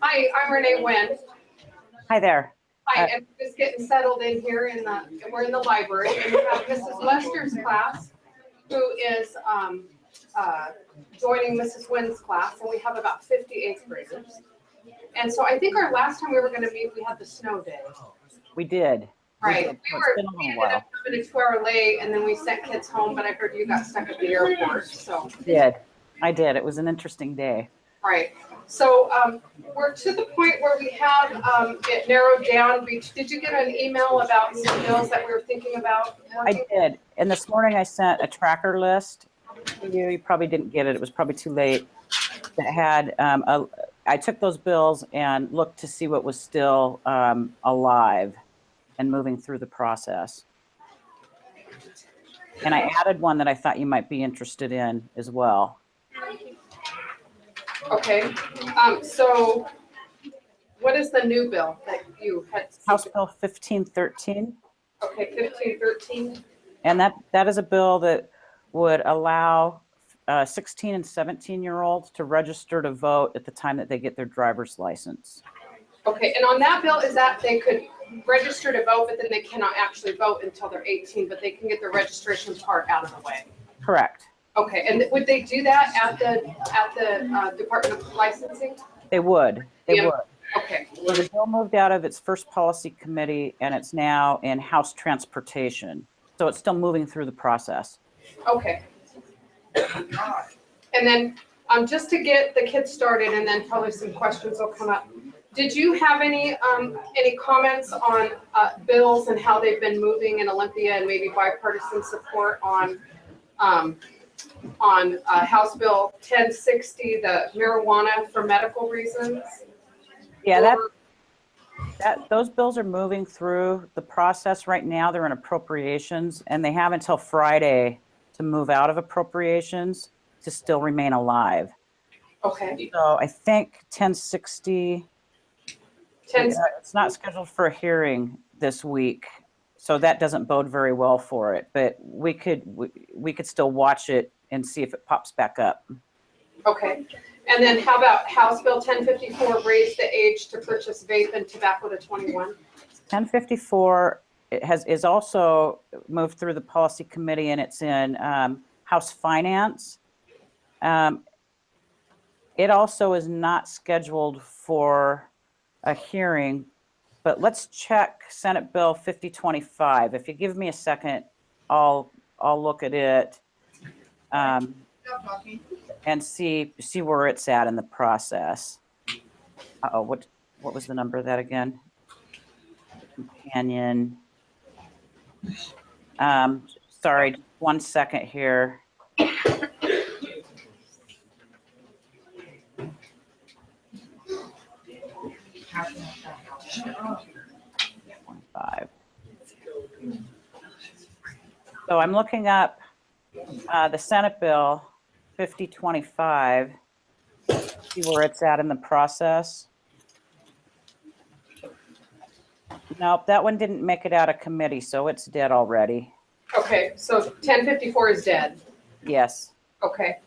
Hi, I'm Renee Wen. Hi there. Hi, and we're just getting settled in here we're in the library, and we have Mrs. Lester's class, who is joining Mrs. Wen's class, and we have about 50 eighth graders. And so I think our last time we were going to meet, we had the snow day. We did. Right. We ended up having a 2-hour late, and then we sent kids home, but I heard you got stuck at the airport, so. I did. It was an interesting day. Right. So we're to the point where we have it narrowed down. Did you get an email about some bills that we were thinking about working? I did. And this morning I sent a tracker list to you. You probably didn't get it. It was probably too late. That had, I took those bills and looked to see what was still alive and moving through the process. And I added one that I thought you might be interested in as well. Okay. So what is the new bill that you had? House Bill 1513. Okay, 1513. And that is a bill that would allow 16 and 17-year-olds to register to vote at the time that they get their driver's license. Okay, and on that bill, is that they could register to vote, but then they cannot actually vote until they're 18, but they can get the registration part out of the way? Correct. Okay, and would they do that at the Department of Licensing? They would. They would. Okay. So the bill moved out of its first policy committee, and it's now in House Transportation. So it's still moving through the process. Okay. And then just to get the kids started, and then probably some questions will come up. Did you have any comments on bills and how they've been moving in Olympia, and maybe bipartisan support on House Bill 1060, the marijuana for medical reasons? Yeah, those bills are moving through the process right now. They're in appropriations, and they have until Friday to move out of appropriations to still remain alive. Okay. So I think 1060, it's not scheduled for a hearing this week, so that doesn't bode very well for it. But we could still watch it and see if it pops back up. Okay. And then how about House Bill 1054, raise the age to purchase vape and tobacco to 21? 1054 is also moved through the policy committee, and it's in House Finance. It also is not scheduled for a hearing, but let's check Senate Bill 5025. If you give me a second, I'll look at it and see where it's at in the process. Uh-oh, what was the number of that again? Companion. Sorry, 1 second here. 25. So I'm looking up the Senate Bill 5025, see where it's at in the process. Nope, that one didn't make it out of committee, so it's dead already. Okay, so 1054 is dead. Yes. Okay,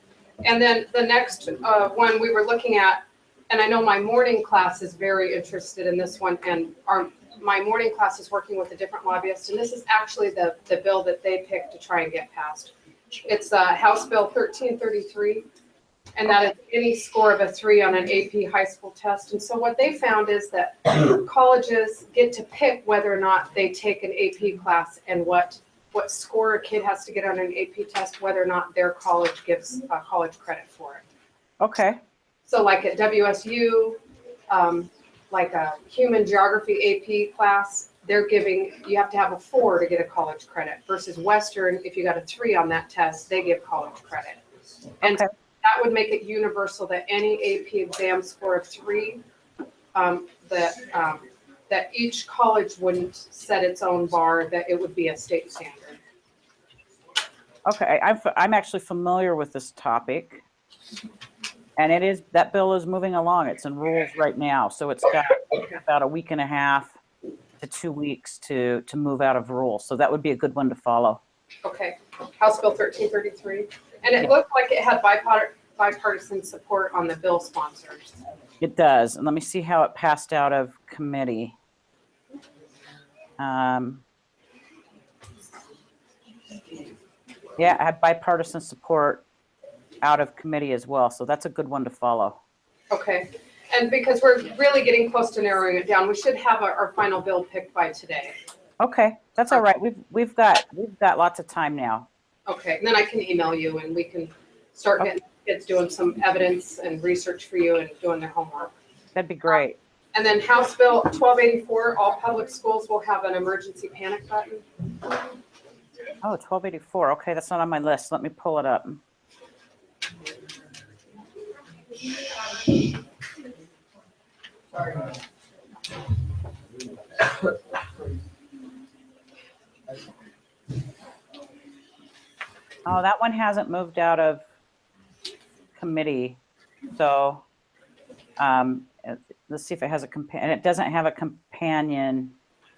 and then the next one we were looking at, and I know my morning class is very interested in this one, and my morning class is working with a different lobbyist, and this is actually the bill that they picked to try and get passed. It's House Bill 1333, and that is any score of a 3 on an AP high school test. And so what they found is that colleges get to pick whether or not they take an AP class and what score a kid has to get on an AP test, whether or not their college gives college credit for it. Okay. So like at WSU, like a human geography AP class, they're giving, you have to have a 4 to get a college credit, versus Western, if you got a 3 on that test, they give college credit. And okay. That would make it universal that any AP exam score of 3, that each college wouldn't set its own bar, that it would be a state standard. Okay, I'm actually familiar with this topic, and that bill is moving along. It's in rules right now, so it's got about a week and a half to 2 weeks to move out of rules. So that would be a good one to follow. Okay, House Bill 1333, and it looked like it had bipartisan support on the bill sponsors. It does. And let me see how it passed out of committee. Yeah, it had bipartisan support out of committee as well. So that's a good one to follow. Okay. And because we're really getting close to narrowing it down, we should have our final bill picked by today. Okay, that's all right. We've got lots of time now. Okay, and then I can email you and we can start getting kids doing some evidence and research for you and doing their homework. That'd be great. And then House Bill 1284, all public schools will have an emergency panic button. Oh, 1284. Okay, that's not on my list. Let me pull it up. Oh, that one hasn't moved out of committee. So let's see if it has a companion. It doesn't have a companion.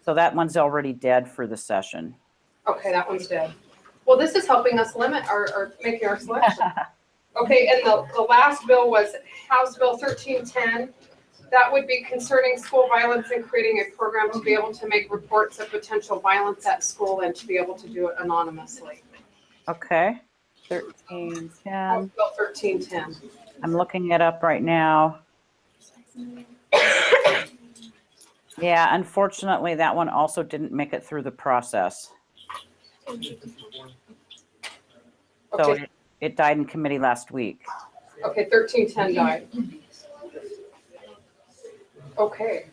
So that one's already dead for the session. Okay, that one's dead. Well, this is helping us limit our making our selection. Okay, and the last bill was House Bill 1310. That would be concerning school violence and creating a program to be able to make reports of potential violence at school and to be able to do it anonymously. Okay, House 1310. Bill 1310. I'm looking it up right now. Yeah, unfortunately, that one also didn't make it through the process. So Okay, it died in committee last week. okay, 1310 died. Okay.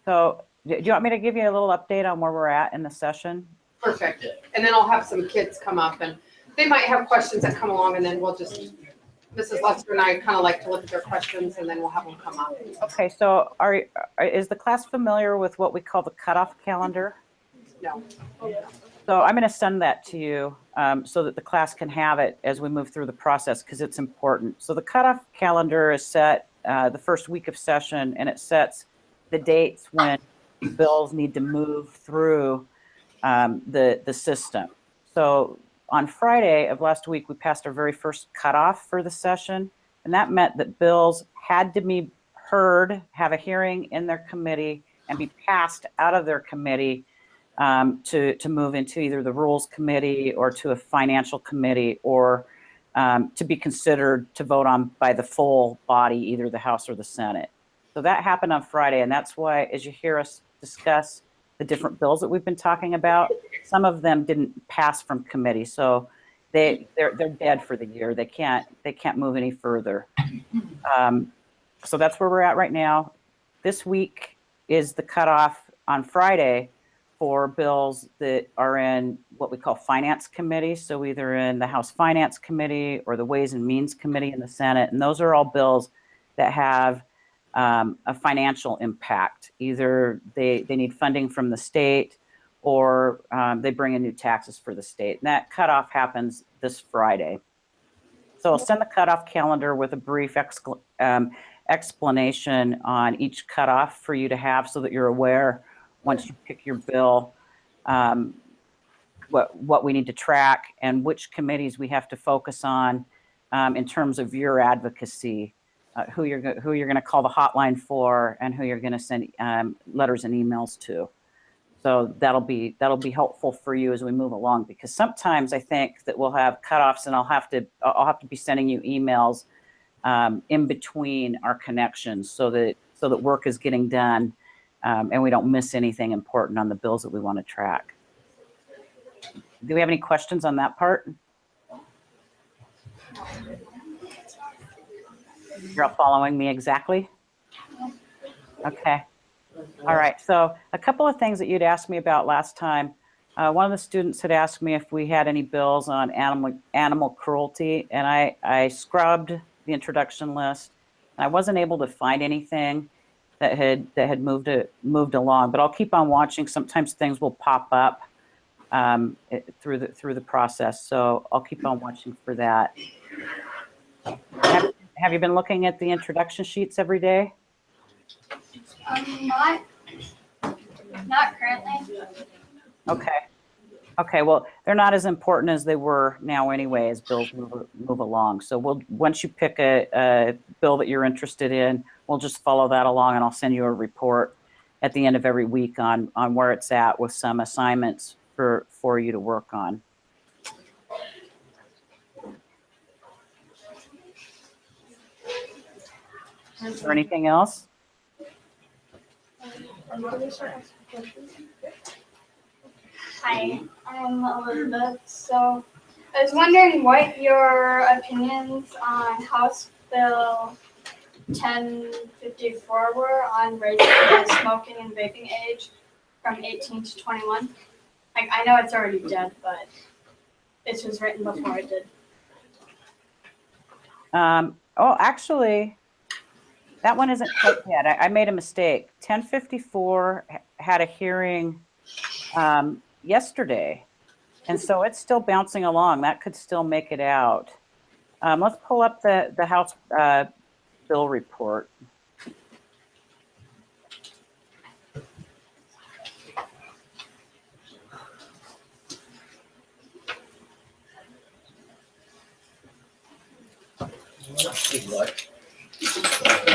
So do you want me to give you a little update on where we're at in the session? Perfect. And then I'll have some kids come up and they might have questions that come along and then we'll just, Mrs. Lester and I kind of like to look at their questions and then we'll have them come up. Okay, so is the class familiar with what we call the cutoff calendar? No. So I'm going to send that to you so that the class can have it as we move through the process because it's important. So the cutoff calendar is set the first week of session, and it sets the dates when bills need to move through the system. So on Friday of last week, we passed our very first cutoff for the session, and that meant that bills had to be heard, have a hearing in their committee, and be passed out of their committee to move into either the rules committee or to a financial committee or to be considered to vote on by the full body, either the House or the Senate. So that happened on Friday, and that's why, as you hear us discuss the different bills that we've been talking about, some of them didn't pass from committee, so they're dead for the year. They can't move any further. So that's where we're at right now. This week is the cutoff on Friday for bills that are in what we call finance committee. So either in the House Finance Committee or the Ways and Means Committee in the Senate. And those are all bills that have a financial impact. Either they need funding from the state or they bring in new taxes for the state. And that cutoff happens this Friday. So I'll send the cutoff calendar with a brief explanation on each cutoff for you to have so that you're aware once you pick your bill, what we need to track and which committees we have to focus on in terms of your advocacy, who you're going to call the hotline for, and who you're going to send letters and emails to. So that'll be helpful for you as we move along, because sometimes I think that we'll have cutoffs and I'll have to be sending you emails in between our connections so that work is getting done. And we don't miss anything important on the bills that we want to track. Do we have any questions on that part? You're all following me exactly? Okay. All right. So a couple of things that you'd asked me about last time. One of the students had asked me if we had any bills on animal cruelty, and I scrubbed the introduction list. I wasn't able to find anything that had moved along, but I'll keep on watching. Sometimes things will pop up through the process, so I'll keep on watching for that. Have you been looking at the introduction sheets every day? Not currently. Okay. Okay, well, they're not as important as they were now anyway as bills move along. So once you pick a bill that you're interested in, we'll just follow that along, and I'll send you a report at the end of every week on where it's at with some assignments for you to work on. Is there anything else? Hi, I'm Elizabeth. So I was wondering what your opinions on House Bill 1054 were on raising the smoking and vaping age from 18 to 21. Like, I know it's already dead, but this was written before it did. Oh, actually, that one isn't quite yet. I made a mistake. 1054 had a hearing yesterday, and so it's still bouncing along. That could still make it out. Let's pull up the House bill report.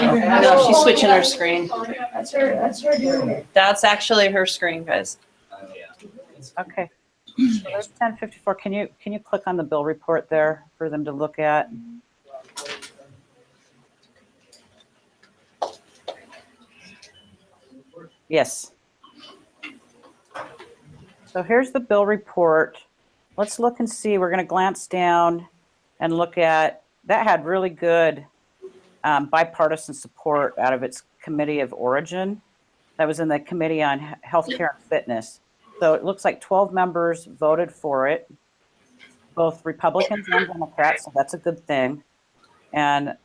No, she's switching her screen. That's her doing it. That's actually her screen, guys. Okay. So there's 1054. Can you click on the bill report there for them to look at? Yes. So here's the bill report. Let's look and see. We're going to glance down and look at that. Had really good bipartisan support out of its committee of origin. That was in the Committee on Healthcare and Fitness. So it looks like 12 members voted for it, both Republicans and Democrats, so that's a good thing. And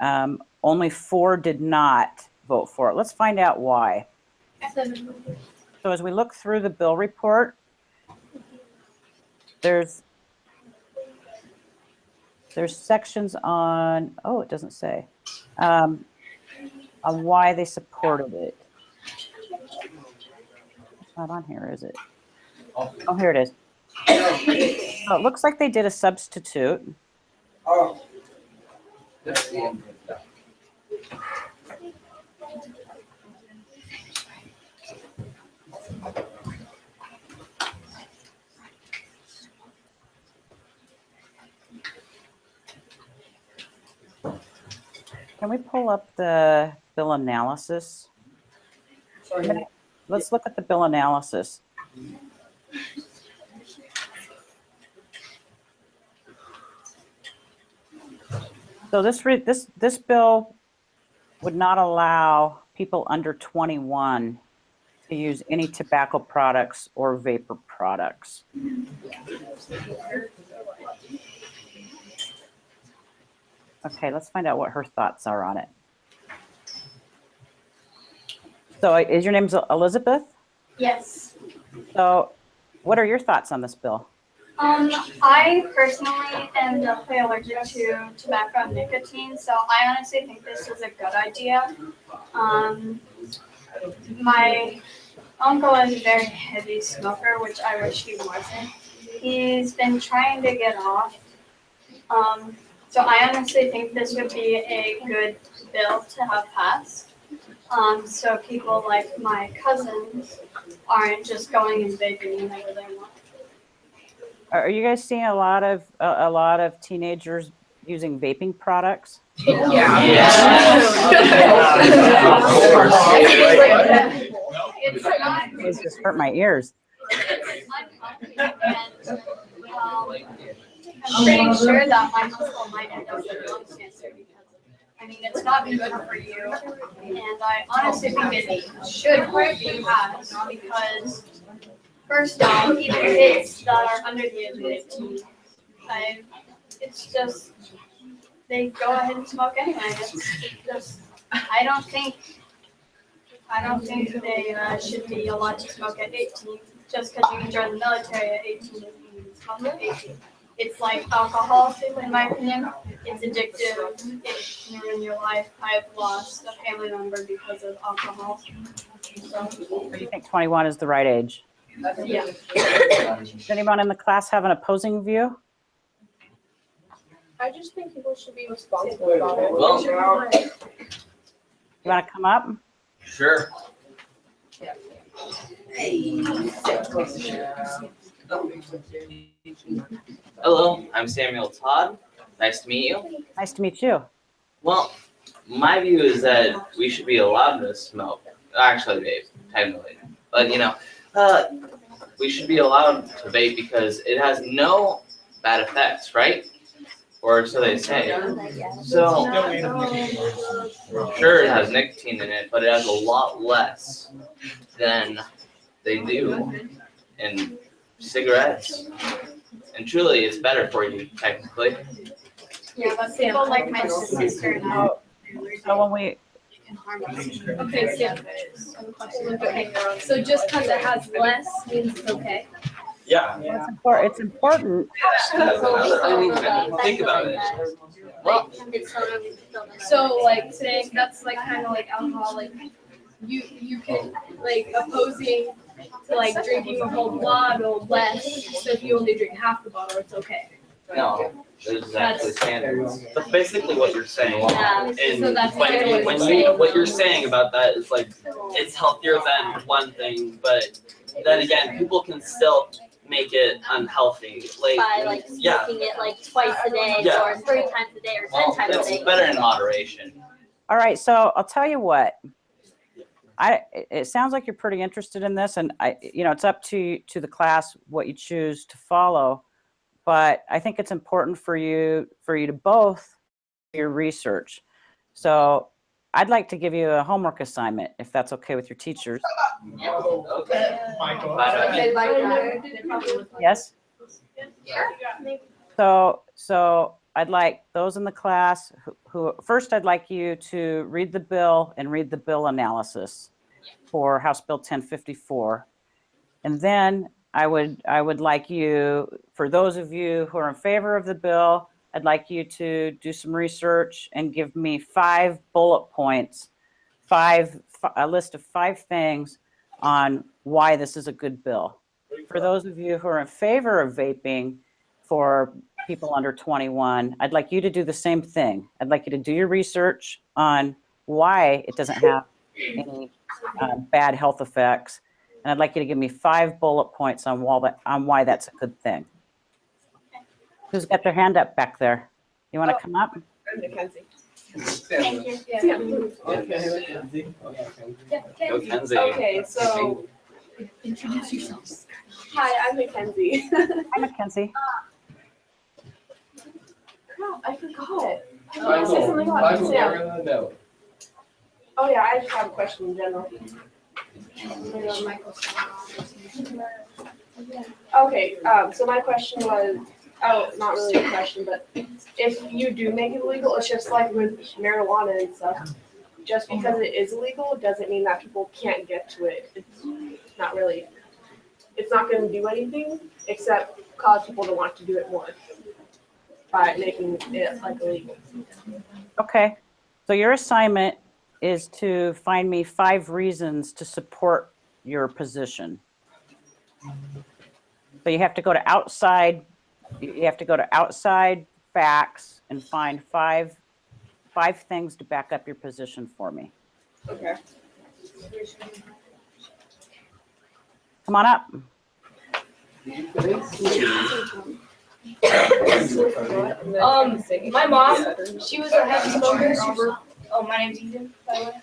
only 4 did not vote for it. Let's find out why. So as we look through the bill report, there's sections on, oh, it doesn't say, on why they supported it. It's not on here, is it? Oh, here it is. Oh, it looks like they did a substitute. Oh. Can we pull up the bill analysis? Sorry. Let's look at the bill analysis. So this bill would not allow people under 21 to use any tobacco products or vapor products. Okay, let's find out what her thoughts are on it. So is your name Elizabeth? Yes. So what are your thoughts on this bill? I personally am definitely allergic to tobacco and nicotine, so I honestly think this is a good idea. My uncle is a very heavy smoker, which I wish he wasn't. He's been trying to get off. So I honestly think this would be a good bill to have passed. So people like my cousins aren't just going and vaping whenever they want. Are you guys seeing a lot of teenagers using vaping products? Yeah. It just hurt my ears. I'm pretty sure that my uncle might end up with lung cancer because I mean, it's not good for you, and I honestly think it should be passed because, first off, even kids that are under the age of 18, it's just, they go ahead and smoke anyway. It's just, I don't think they should be allowed to smoke at 18 just because you can join the military at 18 and you can smoke at 18. It's like alcohol, in my opinion. It's addictive. It can ruin your life. I've lost a family member because of alcohol. So, Do you think 21 is the right age? Yeah. Does anyone in the class have an opposing view? I just think people should be responsible about it. Well, You want to come up? sure. Hello, I'm Samuel Todd. Nice to meet you. Nice to meet you. Well, my view is that we should be allowed to smoke. Actually, vape, technically. But, we should be allowed to vape because it has no bad effects, right? Or so they say. So, sure, it has nicotine in it, but it has a lot less than they do in cigarettes. And truly, it's better for you, technically. Yeah, but people like my sister and I. So when we, Okay, Sam. Okay, so just because it has less means it's okay. Yeah. it's important. Think about it. Well, So like saying that's like kind of like alcohol, like you can like opposing to like drinking a whole bottle less. So if you only drink half the bottle, it's okay. No, there's actually standards. That's basically what you're saying. Yeah. And So that's when kind of when what you what you're saying about that is like it's healthier than one thing, but then again, people can still make it unhealthy. By like yeah. smoking it like twice a day Yeah. or 3 times a day or 10 Well, times a it's day. better in moderation. All right, so I'll tell you what. It sounds like you're pretty interested in this, and it's up to the class what you choose to follow. But I think it's important for you to both do your research. So I'd like to give you a homework assignment, if that's okay with your teachers. Okay. They like that. Yes? So I'd like those in the class who first I'd like you to read the bill and read the bill analysis for House Bill 1054. And then I would like you, for those of you who are in favor of the bill, I'd like you to do some research and give me 5 bullet points, a list of 5 things on why this is a good bill. For those of you who are in favor of vaping for people under 21, I'd like you to do the same thing. I'd like you to do your research on why it doesn't have any bad health effects. And I'd like you to give me 5 bullet points on why that's a good thing. Who's got their hand up back there? You want to come up? Mackenzie. Thank you. Yeah. Go Kenzie. Okay, so Introduce yourselves. hi, I'm Mackenzie. Hi, Mackenzie. No, I forgot. I want to say something about Sam. Oh yeah, I just have a question in general. Okay, so my question was, not really a question, but if you do make it illegal, it's just like with marijuana and stuff. Just because it is illegal doesn't mean that people can't get to it. It's not really, it's not going to do anything except cause people to want to do it more by making it like illegal. Okay. So your assignment is to find me 5 reasons to support your position. So you have to go to outside facts and find 5 things to back up your position for me. Okay. Come on up. My mom, she was a heavy smoker. Oh, my name's Ethan, by the way.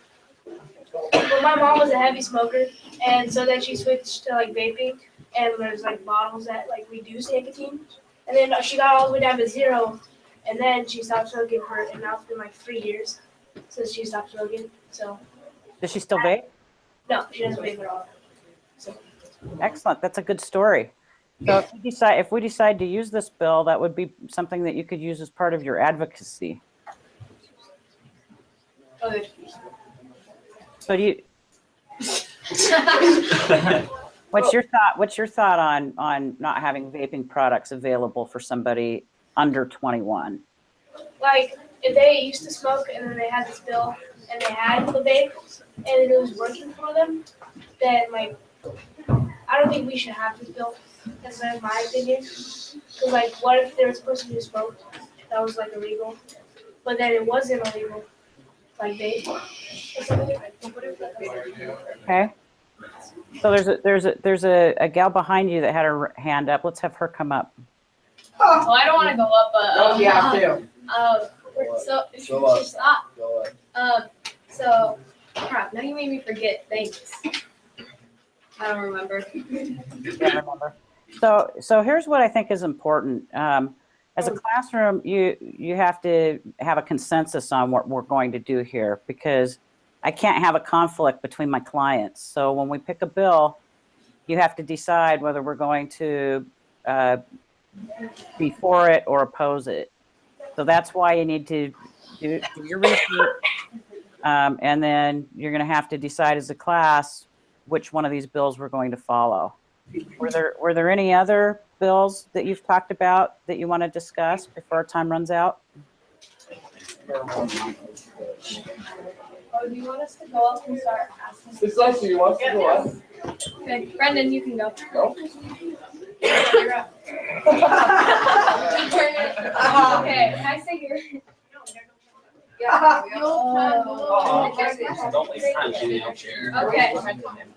But my mom was a heavy smoker, and so then she switched to like vaping, and there's like bottles that like reduce nicotine, and then she got all the way down to 0, and then she stopped smoking and now it's been like 3 years since she stopped smoking. So Does she still vape? no, she doesn't vape at all. Excellent. That's a good story. So if we decide to use this bill, that would be something that you could use as part of your advocacy. So do you? What's your thought on not having vaping products available for somebody under 21? Like if they used to smoke and then they had this bill and they had the vape and it was working for them, then like I don't think we should have this bill. That's my opinion. Cause like, what if there was a person who smoked that was like illegal, but then it wasn't illegal, like vape or something? Okay. So there's a gal behind you that had her hand up. Let's have her come up. Well, I don't want to go up, but No, you have to. so Go up. stop. Go ahead. So crap. Now you made me forget. Thanks. I don't remember. Yeah, remember. So here's what I think is important. As a classroom, you have to have a consensus on what we're going to do here, because I can't have a conflict between my clients. So when we pick a bill, you have to decide whether we're going to be for it or oppose it. So that's why you need to do your research, and then you're going to have to decide as a class which one of these bills we're going to follow. Were there any other bills that you've talked about that you want to discuss before our time runs out? Oh, do you want us to go up and start asking? Precisely, you want to go up? Okay, Brendan, you can go. No. You're up. Okay, can I say your? Don't waste time in the chair. Okay.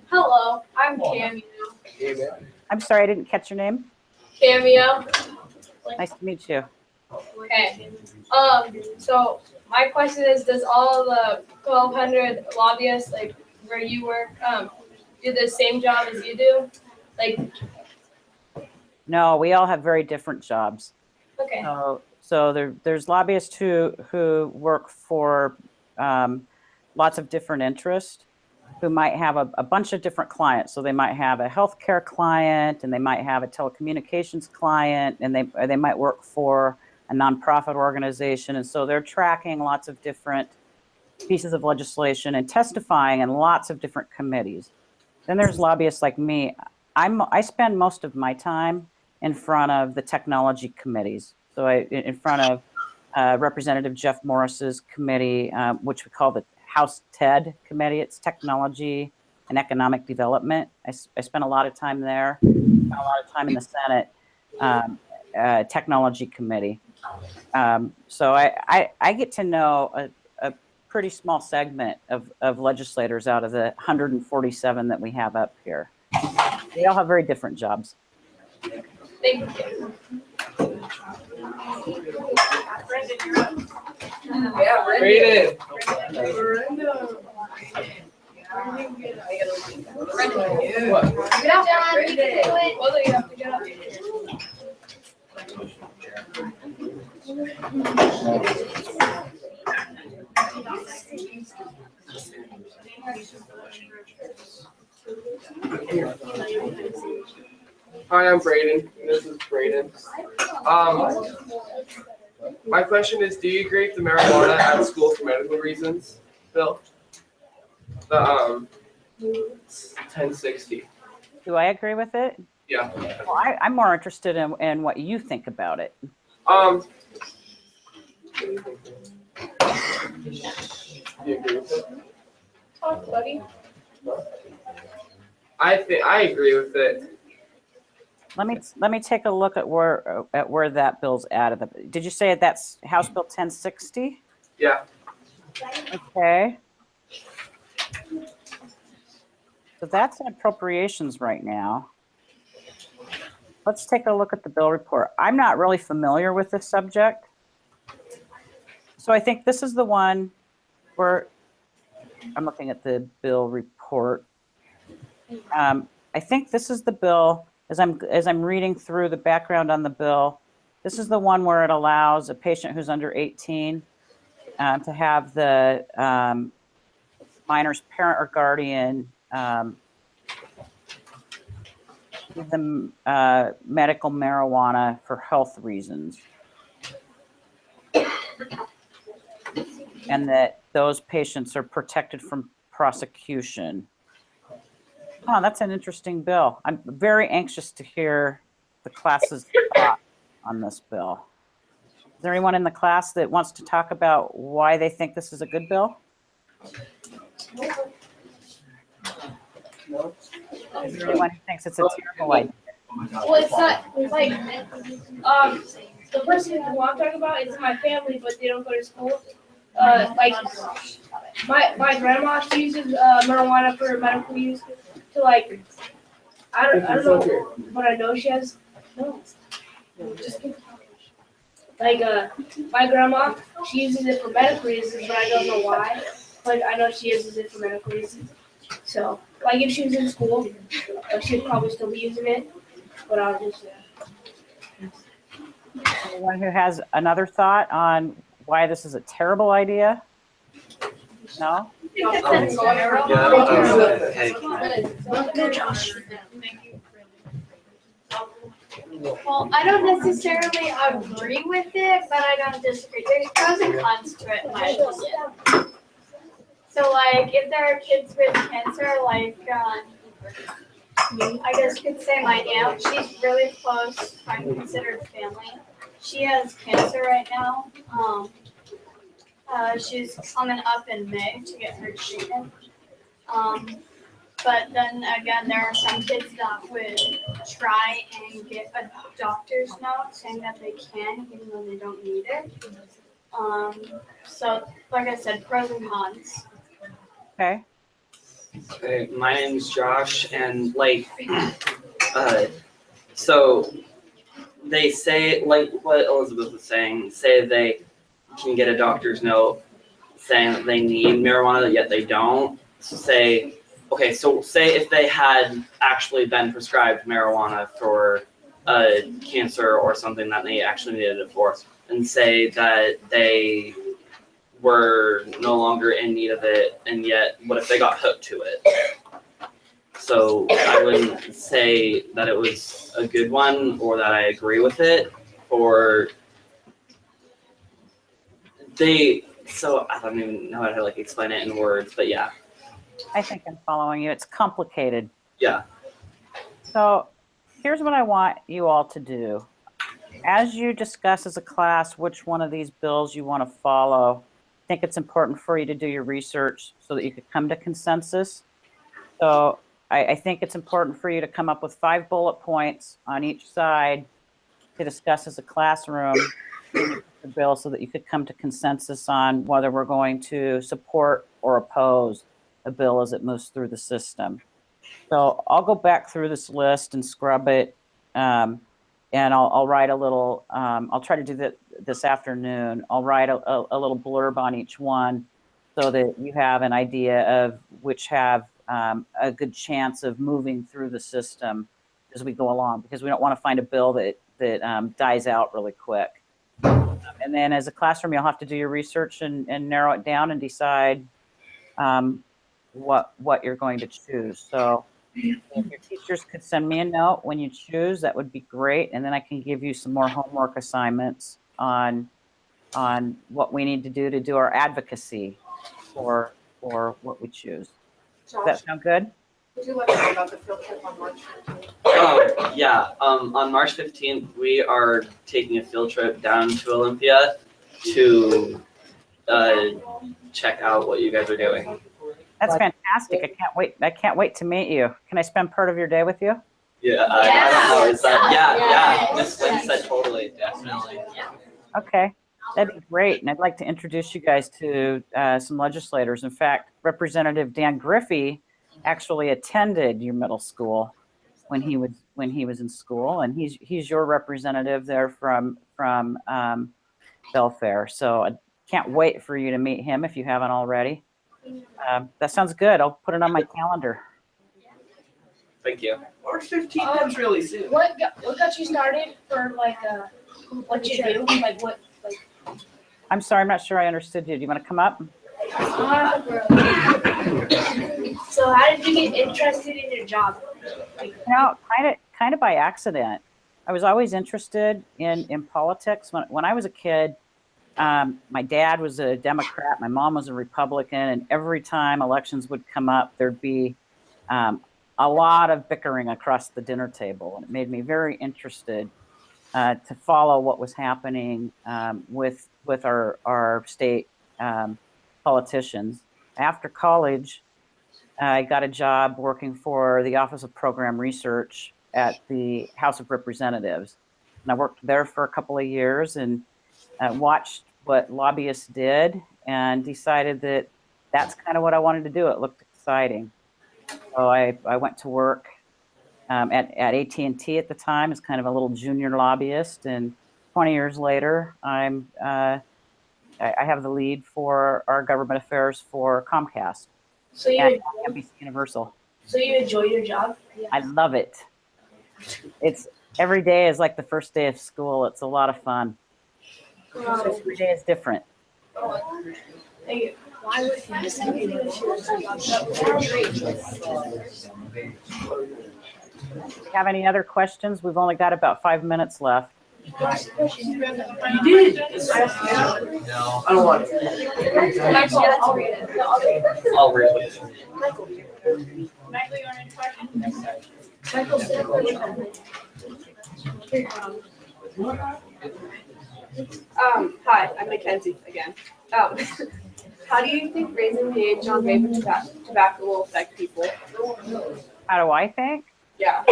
Hello, I'm Cameo. I'm sorry, I didn't catch your name. Cameo. Nice to meet you. Okay. So my question is, does all the 1,200 lobbyists, like where you work, do the same job as you do? Like, No, we all have very different jobs. okay. So there's lobbyists who work for lots of different interests, who might have a bunch of different clients. So they might have a healthcare client, and they might have a telecommunications client, and they might work for a nonprofit organization. And so they're tracking lots of different pieces of legislation and testifying in lots of different committees. Then there's lobbyists like me. I spend most of my time in front of the technology committees. So in front of Representative Jeff Morris's committee, which we call the House TED committee. It's Technology and Economic Development. I spent a lot of time there, spent a lot of time in the Senate Technology Committee. So I get to know a pretty small segment of legislators out of the 147 that we have up here. They all have very different jobs. Thank you. Brendan, you're up. Yeah, Brandon. Get out, John. You can do it. Well, you have to get up. Hi, I'm Braden, and this is Braden. My question is, do you agree with the marijuana at school for medical reasons bill? The 1060. Do I agree with it? Yeah. Well, I'm more interested in what you think about it. Do you agree with it? Talk, buddy. I agree with it. Let me take a look at where that bill's at. Did you say that's House Bill 1060? Yeah. Okay. So that's in appropriations right now. Let's take a look at the bill report. I'm not really familiar with this subject. So I think this is the one where I'm looking at the bill report. I think this is the bill, as I'm reading through the background on the bill, this is the one where it allows a patient who's under 18 to have the minor's parent or guardian give them medical marijuana for health reasons. And that those patients are protected from prosecution. Oh, that's an interesting bill. I'm very anxious to hear the class's thought on this bill. Is there anyone in the class that wants to talk about why they think this is a good bill? No? Is there anyone who thinks it's a terrible idea? Well, it's not, like, the person who I'm talking about is my family, but they don't go to school. Like, my grandma, she uses, marijuana for medical use to like, I don't know, but I know she has, no. Just kidding. Like, my grandma, she uses it for medical reasons, but I don't know why. Like, I know she uses it for medical reasons. So, like, if she was in school, she'd probably still be using it, but I'll just, Anyone who has another thought on why this is a terrible idea? No? Well, I don't necessarily agree with it, but I don't disagree. There's pros and cons to it, in my opinion. So like, if there are kids with cancer, like, I guess you could say my aunt, she's really close, I'm considered family. She has cancer right now. She's coming up in May to get her treatment. But then again, there are some kids that would try and get a doctor's note saying that they can, even though they don't need it. So, like I said, pros and cons. Okay. Okay, my name's Josh, and like, so they say, like what Elizabeth was saying, say they can get a doctor's note saying that they need marijuana, yet they don't. Say, okay, so say if they had actually been prescribed marijuana for cancer or something that they actually needed it for, and say that they were no longer in need of it, and yet what if they got hooked to it? So I wouldn't say that it was a good one or that I agree with it, or so I don't even know how to like explain it in words, but yeah. I think I'm following you. It's complicated. Yeah. So here's what I want you all to do. As you discuss as a class which one of these bills you want to follow, I think it's important for you to do your research so that you could come to consensus. So I think it's important for you to come up with 5 bullet points on each side to discuss as a classroom the bill so that you could come to consensus on whether we're going to support or oppose a bill as it moves through the system. So I'll go back through this list and scrub it, and I'll write a little, I'll try to do that this afternoon. I'll write a little blurb on each one so that you have an idea of which have a good chance of moving through the system as we go along, because we don't want to find a bill that dies out really quick. And then as a classroom, you'll have to do your research and narrow it down and decide what you're going to choose. So if your teachers could send me a note when you choose, that would be great. And then I can give you some more homework assignments on what we need to do our advocacy for what we choose. Does that sound good? Would you let me know about the field trip on March 15th? Yeah, on March 15th, we are taking a field trip down to Olympia to check out what you guys are doing. That's fantastic. I can't wait to meet you. Can I spend part of your day with you? Yeah, I don't know. Is that, yeah, Miss Lynn said totally, definitely. Okay, that'd be great. And I'd like to introduce you guys to some legislators. In fact, Representative Dan Griffey actually attended your middle school when he was in school, and he's your representative there from Belfair. So I can't wait for you to meet him if you haven't already. That sounds good. I'll put it on my calendar. Thank you. March 15th comes really soon. what got you started for like, what you do, like what, like? I'm sorry, I'm not sure I understood you. Do you want to come up? So how did you get interested in your job? Kind of by accident. I was always interested in politics. When I was a kid, my dad was a Democrat, my mom was a Republican, and every time elections would come up, there'd be a lot of bickering across the dinner table. And it made me very interested to follow what was happening with our state politicians. After college, I got a job working for the Office of Program Research at the House of Representatives. And I worked there for a couple of years and watched what lobbyists did and decided that that's kind of what I wanted to do. It looked exciting. So I went to work at AT&T at the time as kind of a little junior lobbyist. And 20 years later, I have the lead for our government affairs for Comcast So and NBC Universal. So you enjoy your job? I love it. It's every day is like the first day of school. It's a lot of fun. Every day is different. Thank you. Why would you Have any other questions? We've only got about 5 minutes left. You did. No, I don't want to. I'll read it. I'll read it. Michael, you want to Hi, I'm Mackenzie again. How do you think raising the age on vape and tobacco will affect people? How do I think? Yeah.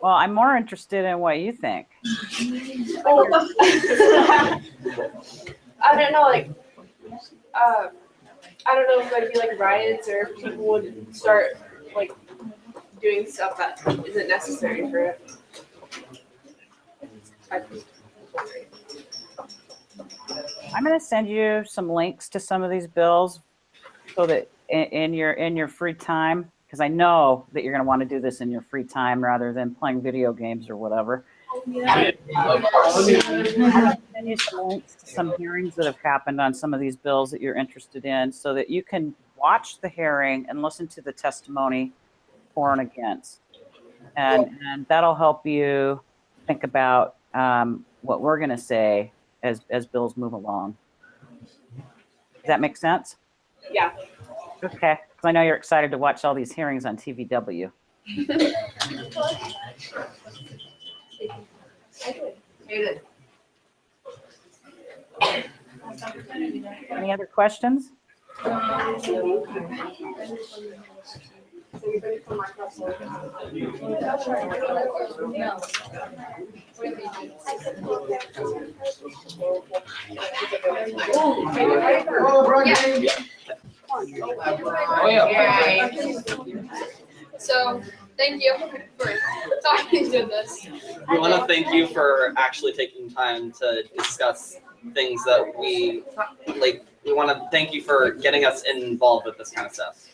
Well, I'm more interested in what you think. Oh. I don't know, like, I don't know if there'd be like riots or if people would start like doing stuff that isn't necessary for it. I'm going to send you some links to some of these bills so that in your free time, because I know that you're going to want to do this in your free time rather than playing video games or whatever. I'm going to send you some links to some hearings that have happened on some of these bills that you're interested in so that you can watch the hearing and listen to the testimony for and against. And that'll help you think about what we're going to say as bills move along. Does that make sense? Yeah. Okay, because I know you're excited to watch all these hearings on TVW. Any other questions? Oh, yeah. So, thank you for talking to this. We want to thank you for actually taking time to discuss things that we like. We want to thank you for getting us involved with this kind of stuff.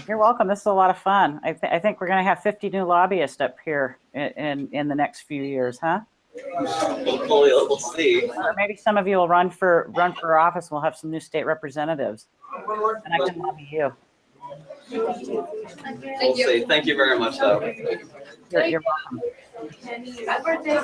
You're welcome. This is a lot of fun. I think we're going to have 50 new lobbyists up here in the next few years, huh? Hopefully, we'll see. Or maybe some of you will run for office. We'll have some new state representatives, and I can lobby you. We'll see. Thank you very much, though. You're welcome. Happy birthday.